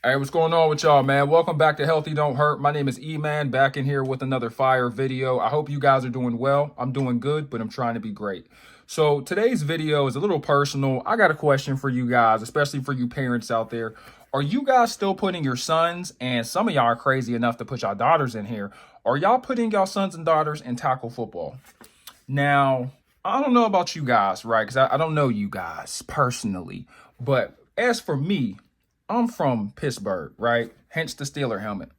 Hey, what's going on with y'all, man? Welcome back to Healthy Don't Hurt. My name is E-Man, back in here with another fire video. I hope you guys are doing well. I'm doing good, but I'm trying to be great. So today's video is a little personal. I got a question for you guys, especially for you parents out there. Are you guys still putting your sons, and some of y'all are crazy enough to put y'all daughters in here, are y'all putting y'all sons and daughters in tackle football? Now, I don't know about you guys, right? Because I don't know you guys personally. But as for me, I'm from Pittsburgh, right? Hence the Steeler helmet.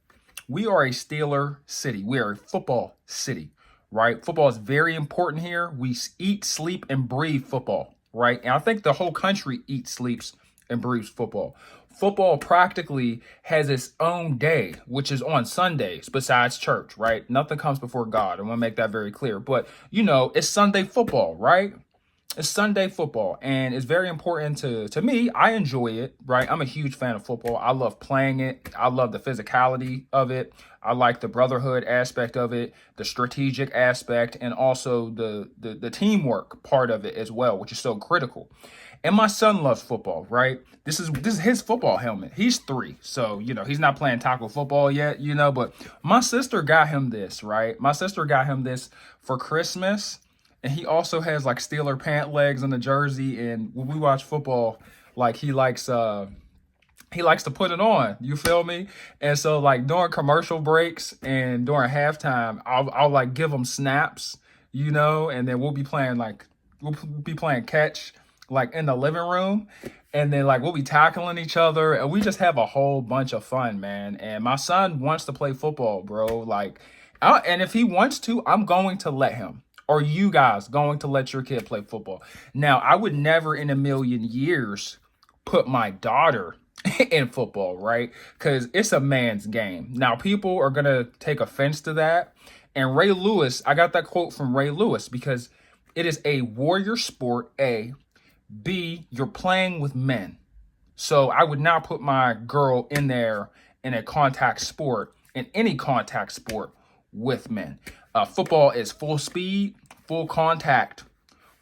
We are a Steeler city. We are a football city, right? Football is very important here. We eat, sleep, and breathe football, right? And I think the whole country eats, sleeps, and breathes football. Football practically has its own day, which is on Sundays, besides church, right? Nothing comes before God. I want to make that very clear. But, it's Sunday football, right? It's Sunday football, and it's very important to me. I enjoy it, right? I'm a huge fan of football. I love playing it. I love the physicality of it. I like the brotherhood aspect of it, the strategic aspect, and also the teamwork part of it as well, which is so critical. And my son loves football, right? This is his football helmet. He's 3, so he's not playing tackle football yet, but my sister got him this, right? My sister got him this for Christmas. And he also has like Steeler pant legs and a jersey. And when we watch football, like he likes to put it on. You feel me? And so like during commercial breaks and during halftime, I'll like give him snaps, and then we'll be playing catch like in the living room. And then like we'll be tackling each other and we just have a whole bunch of fun, man. And my son wants to play football, bro. And if he wants to, I'm going to let him. Are you guys going to let your kid play football? Now, I would never in a million years put my daughter in football, right? Because it's a man's game. Now, people are going to take offense to that. And Ray Lewis, I got that quote from Ray Lewis because it is a warrior sport, A. B, you're playing with men. So I would not put my girl in there in a contact sport, in any contact sport with men. Football is full speed, full contact,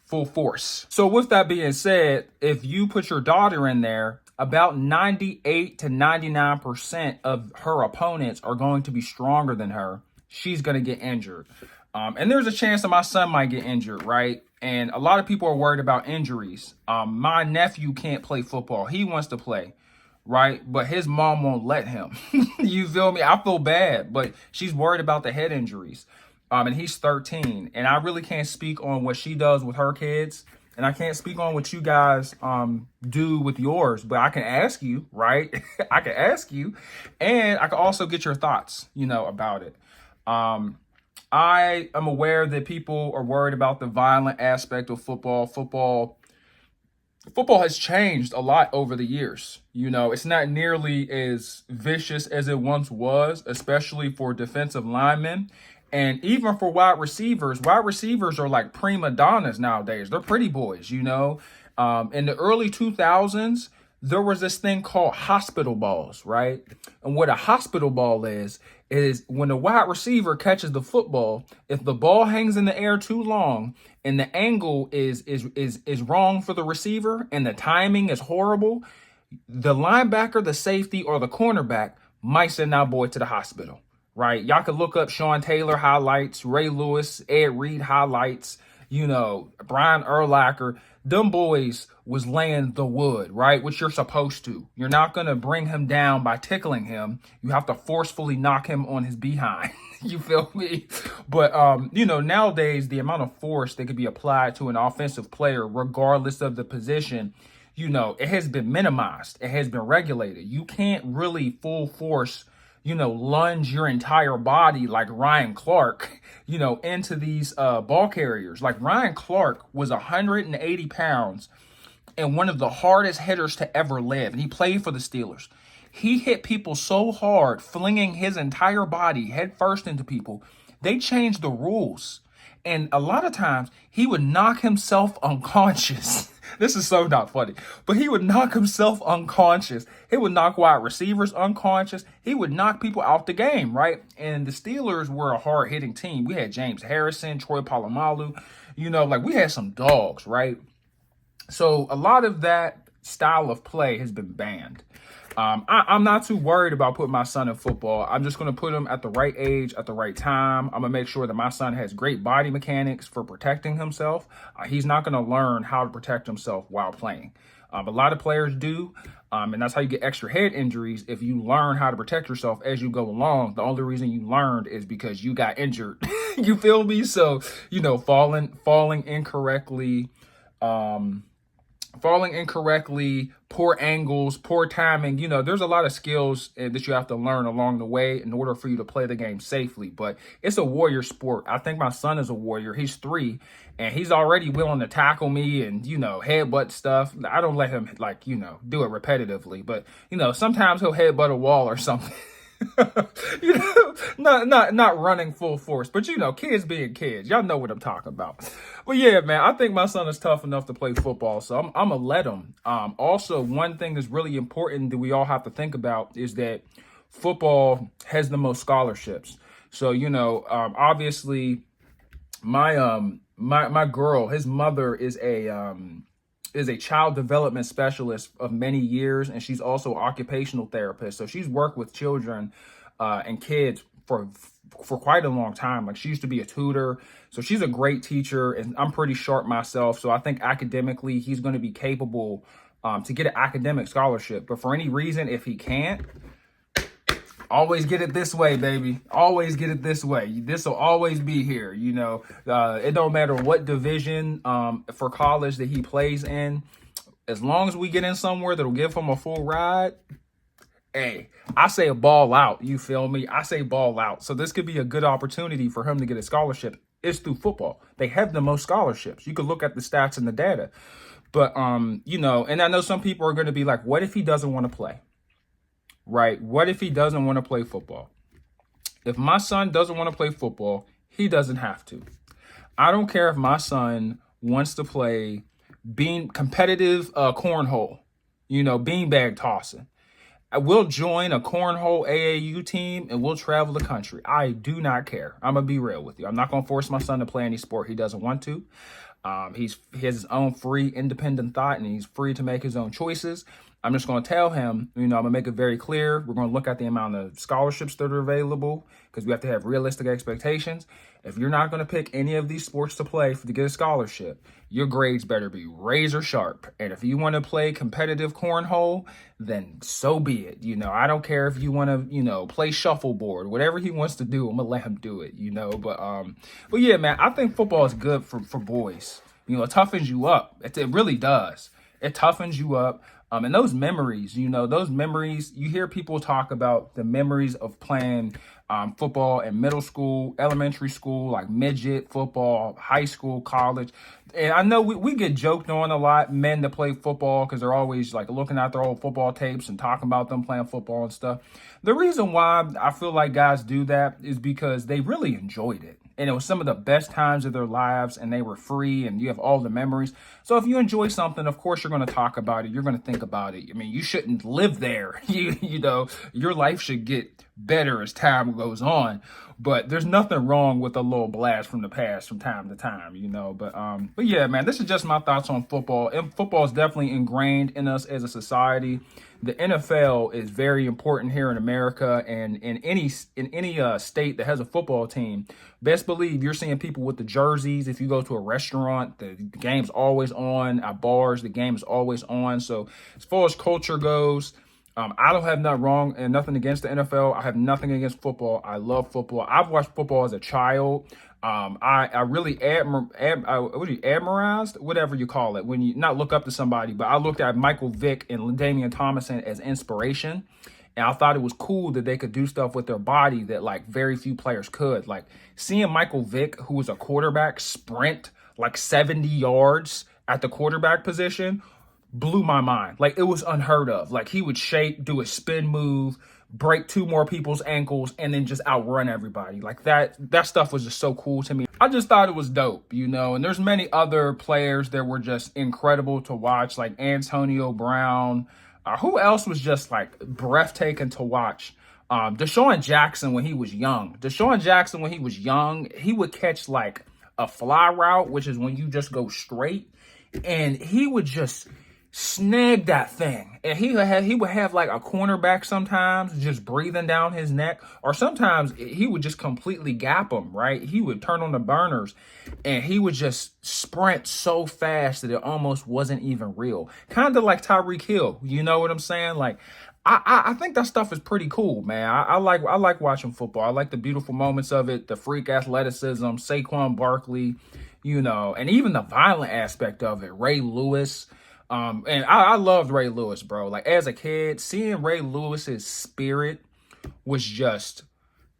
full force. So with that being said, if you put your daughter in there, about 98 to 99% of her opponents are going to be stronger than her. She's going to get injured. And there's a chance that my son might get injured, right? And a lot of people are worried about injuries. My nephew can't play football. He wants to play, right? But his mom won't let him. You feel me? I feel bad, but she's worried about the head injuries. And he's 13. And I really can't speak on what she does with her kids. And I can't speak on what you guys do with yours. But I can ask you, right? I can ask you. And I can also get your thoughts, about it. I am aware that people are worried about the violent aspect of football. Football has changed a lot over the years. It's not nearly as vicious as it once was, especially for defensive linemen. And even for wide receivers are like prima donnas nowadays. They're pretty boys, In the early 2000s, there was this thing called hospital balls, right? And what a hospital ball is when the wide receiver catches the football, if the ball hangs in the air too long and the angle is wrong for the receiver and the timing is horrible, the linebacker, the safety, or the cornerback might send that boy to the hospital. Right? Y'all could look up Sean Taylor highlights, Ray Lewis, Ed Reed highlights, Brian Urlacher. Them boys was laying the wood, right? Which you're supposed to. You're not going to bring him down by tickling him. You have to forcefully knock him on his behind. You feel me? But, nowadays, the amount of force that could be applied to an offensive player, regardless of the position, it has been minimized. It has been regulated. You can't really full force lunge your entire body like Ryan Clark, into these ball carriers. Like Ryan Clark was 180 pounds and one of the hardest hitters to ever live. And he played for the Steelers. He hit people so hard, flinging his entire body head first into people. They changed the rules. And a lot of times he would knock himself unconscious. This is so not funny, but he would knock himself unconscious. He would knock wide receivers unconscious. He would knock people out the game, right? And the Steelers were a hard-hitting team. We had James Harrison, Troy Polamalu, we had some dogs, right? So a lot of that style of play has been banned. I'm not too worried about putting my son in football. I'm just going to put him at the right age, at the right time. I'm going to make sure that my son has great body mechanics for protecting himself. He's not going to learn how to protect himself while playing. A lot of players do, and that's how you get extra head injuries. If you learn how to protect yourself as you go along, the only reason you learned is because you got injured. You feel me? So, falling incorrectly, poor angles, poor timing. There's a lot of skills that you have to learn along the way in order for you to play the game safely. But it's a warrior sport. I think my son is a warrior. He's 3, and he's already willing to tackle me and, headbutt stuff. I don't let him, do it repetitively. But, sometimes he'll headbutt a wall or something. Not running full force, but kids being kids, y'all know what I'm talking about. But yeah, man, I think my son is tough enough to play football, so I'm gonna let him. Also, one thing that's really important that we all have to think about is that football has the most scholarships. So obviously, my girl, his mother is a child development specialist of many years, and she's also an occupational therapist. So she's worked with children and kids for quite a long time. Like, she used to be a tutor, so she's a great teacher, and I'm pretty sharp myself. So I think academically he's going to be capable to get an academic scholarship. But for any reason, if he can't, always get it this way, baby. Always get it this way. This will always be here. It don't matter what division for college that he plays in. As long as we get in somewhere that'll give him a full ride, hey, I say a ball out. You feel me? I say ball out. So this could be a good opportunity for him to get a scholarship. It's through football. They have the most scholarships. You could look at the stats and the data. But, and I know some people are going to be like, what if he doesn't want to play? Right? What if he doesn't want to play football? If my son doesn't want to play football, he doesn't have to. I don't care if my son wants to play competitive cornhole, beanbag tossing. I will join a cornhole AAU team and we'll travel the country. I do not care. I'm going to be real with you. I'm not going to force my son to play any sport he doesn't want to. He has his own free, independent thought, and he's free to make his own choices. I'm just going to tell him, I'm going to make it very clear. We're going to look at the amount of scholarships that are available because we have to have realistic expectations. If you're not going to pick any of these sports to play to get a scholarship, your grades better be razor sharp. And if you want to play competitive cornhole, then so be it. I don't care if you want to, play shuffleboard, whatever he wants to do, I'm going to let him do it, But yeah, man, I think football is good for boys. It toughens you up. It really does. It toughens you up. And those memories, you hear people talk about the memories of playing football in middle school, elementary school, like midget football, high school, college. And I know we get joked on a lot, men that play football, because they're always like looking at their old football tapes and talking about them playing football and stuff. The reason why I feel like guys do that is because they really enjoyed it. And it was some of the best times of their lives, and they were free, and you have all the memories. So if you enjoy something, of course, you're going to talk about it. You're going to think about it. I mean, you shouldn't live there. Your life should get better as time goes on. But there's nothing wrong with a little blast from the past from time to time, But yeah, man, this is just my thoughts on football. And football is definitely ingrained in us as a society. The NFL is very important here in America, and in any state that has a football team, best believe you're seeing people with the jerseys. If you go to a restaurant, the game's always on. At bars, the game is always on. So as far as culture goes, I don't have nothing wrong and nothing against the NFL. I have nothing against football. I love football. I've watched football as a child. I really admirized, whatever you call it, when you not look up to somebody, but I looked at Michael Vick and Damian Thomason as inspiration. And I thought it was cool that they could do stuff with their body that like very few players could. Like seeing Michael Vick, who was a quarterback, sprint like 70 yards at the quarterback position blew my mind. Like it was unheard of. Like he would shake, do a spin move, break 2 more people's ankles, and then just outrun everybody. Like that stuff was just so cool to me. I just thought it was dope, and there's many other players that were just incredible to watch, like Antonio Brown. Who else was just like breathtaking to watch? Deshaun Jackson when he was young. He would catch like a fly route, which is when you just go straight, and he would just snagged that thing. And he would have like a cornerback sometimes just breathing down his neck, or sometimes he would just completely gap him, right? He would turn on the burners and he would just sprint so fast that it almost wasn't even real. Kind of like Tyreek Hill, you know what I'm saying? Like, I think that stuff is pretty cool, man. I like watching football. I like the beautiful moments of it, the freak athleticism, Saquon Barkley, you know, and even the violent aspect of it. Ray Lewis. And I loved Ray Lewis, bro. Like, as a kid, seeing Ray Lewis's spirit was just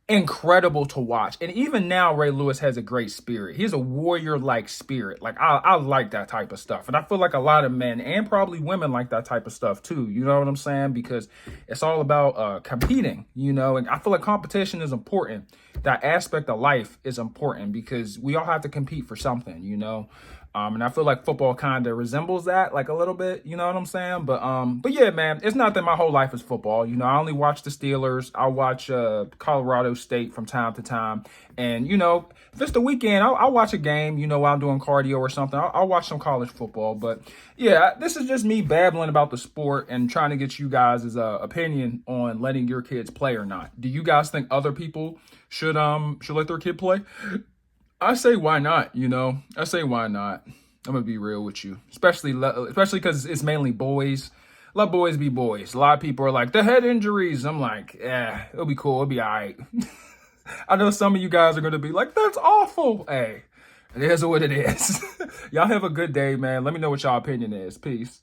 incredible to watch. And even now, Ray Lewis has a great spirit. He's a warrior-like spirit. Like, I like that type of stuff. And I feel like a lot of men and probably women like that type of stuff too. You know what I'm saying? Because it's all about competing, you know? And I feel like competition is important. That aspect of life is important because we all have to compete for something, you know? And I feel like football kind of resembles that, like, a little bit, you know what I'm saying? But yeah, man, it's not that my whole life is football. You know, I only watch the Steelers. I watch Colorado State from time to time. And, you know, if it's the weekend, I'll watch a game, you know, while I'm doing cardio or something. I'll watch some college football. But yeah, this is just me babbling about the sport and trying to get you guys' opinion on letting your kids play or not. Do you guys think other people should let their kid play? I say why not, you know? I say why not. I'm going to be real with you. Especially because it's mainly boys. Let boys be boys. A lot of people are like, the head injuries. I'm like, it'll be cool. It'll be all right. I know some of you guys are going to be like, that's awful. Hey, it is what it is. Y'all have a good day, man. Let me know what y'all opinion is. Peace.